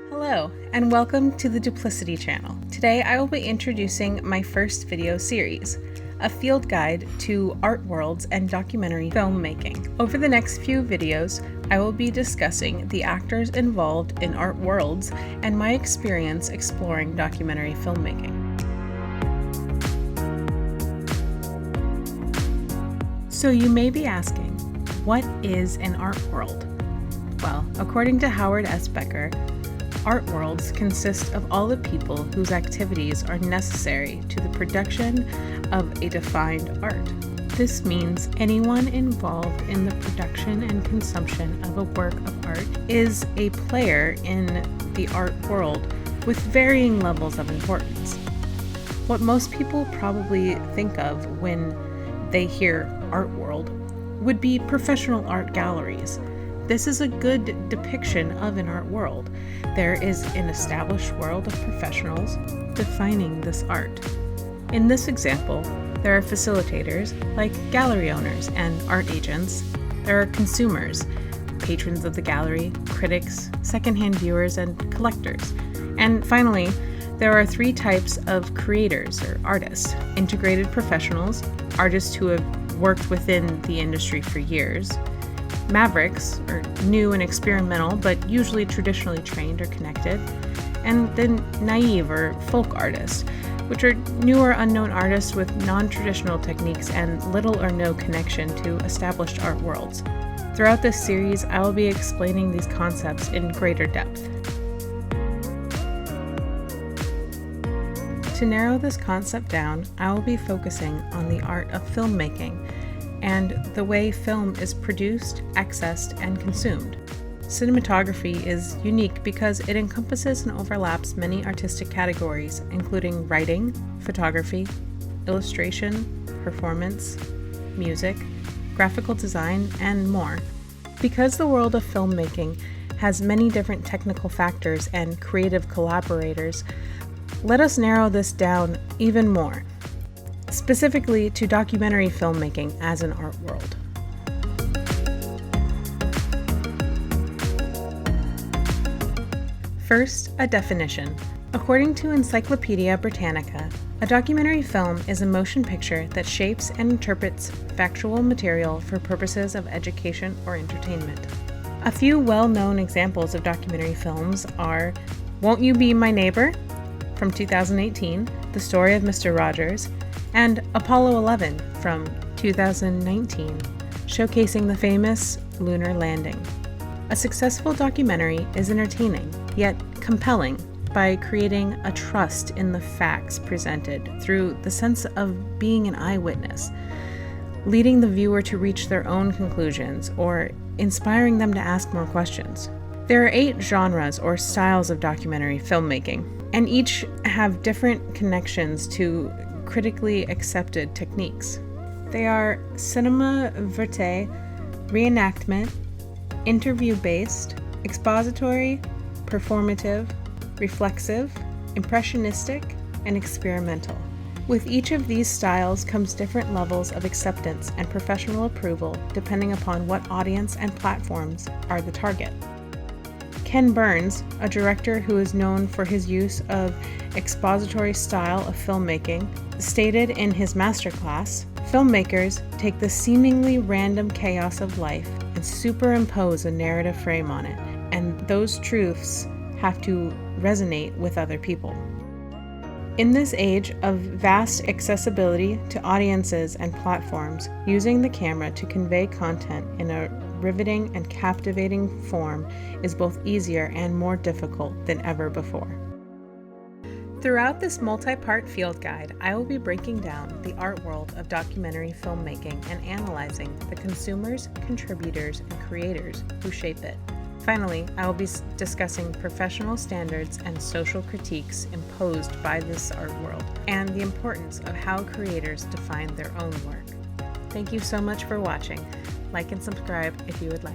Hello, and welcome to the Duplicity channel. Today I will be introducing my first video series, a field guide to art worlds and documentary filmmaking. Over the next few videos, I will be discussing the actors involved in art worlds and my experience exploring documentary filmmaking. So you may be asking, what is an art world? Well, according to Howard S. Becker, art worlds consist of all the people whose activities are necessary to the production of a defined art. This means anyone involved in the production and consumption of a work of art is a player in the art world with varying levels of importance. What most people probably think of when they hear art world would be professional art galleries. This is a good depiction of an art world. There is an established world of professionals defining this art. In this example, there are facilitators like gallery owners and art agents. There are consumers, patrons of the gallery, critics, secondhand viewers, and collectors. And finally, there are three types of creators or artists: integrated professionals, artists who have worked within the industry for years; mavericks, or new and experimental, but usually traditionally trained or connected; and then naive or folk artists, which are new or unknown artists with non-traditional techniques and little or no connection to established art worlds. Throughout this series, I will be explaining these concepts in greater depth. To narrow this concept down, I will be focusing on the art of filmmaking and the way film is produced, accessed, and consumed. Cinematography is unique because it encompasses and overlaps many artistic categories, including writing, photography, illustration, performance, music, graphical design, and more. Because the world of filmmaking has many different technical factors and creative collaborators, let us narrow this down even more, specifically to documentary filmmaking as an art world. First, a definition. According to Encyclopedia Britannica, a documentary film is a motion picture that shapes and interprets factual material for purposes of education or entertainment. A few well-known examples of documentary films are Won't You Be My Neighbor? From 2018, The Story of Mr. Rogers, and Apollo 11 from 2019, showcasing the famous lunar landing. A successful documentary is entertaining, yet compelling, by creating a trust in the facts presented through the sense of being an eyewitness, leading the viewer to reach their own conclusions or inspiring them to ask more questions. There are 8 genres or styles of documentary filmmaking, and each have different connections to critically accepted techniques. They are cinema verite, reenactment, interview-based, expository, performative, reflexive, impressionistic, and experimental. With each of these styles comes different levels of acceptance and professional approval depending upon what audience and platforms are the target. Ken Burns, a director who is known for his use of expository style of filmmaking, stated in his masterclass, "Filmmakers take the seemingly random chaos of life and superimpose a narrative frame on it, and those truths have to resonate with other people." In this age of vast accessibility to audiences and platforms, using the camera to convey content in a riveting and captivating form is both easier and more difficult than ever before. Throughout this multi-part field guide, I will be breaking down the art world of documentary filmmaking and analyzing the consumers, contributors, and creators who shape it. Finally, I will be discussing professional standards and social critiques imposed by this art world, and the importance of how creators define their own work. Thank you so much for watching. Like and subscribe if you would like.